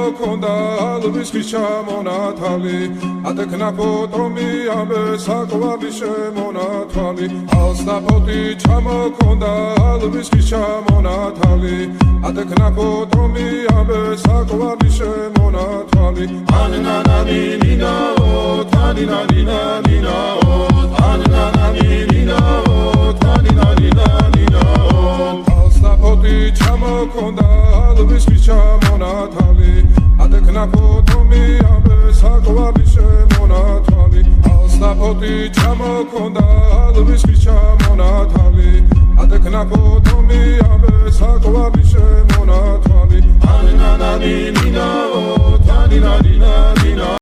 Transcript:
ჩამოქონდა ალვის ხის ჩამონათალი ატექნა ფოტომი ამე საკვარი შემონათვალი ალსნაფოთი ჩამოქონდა ალვის ხის ჩამონათალი ატექნა ფოტომი ამე საკვარი შემონათვალი ანანანინინაო თანინანინანინაო ანანანინინაო თანინანინანინაო ალსნაფოთი ჩამოქონდა ალვის ხის ჩამონათალი ატექნა ფოტომი ამე საკვარი შემონათვალი ალსნაფოთი ჩამოქონდა ალვის ხის ჩამონათალი ატექნა ფოტომი ამე საკვარი შემონათვალი ანანანინინაო თანინანინანინაო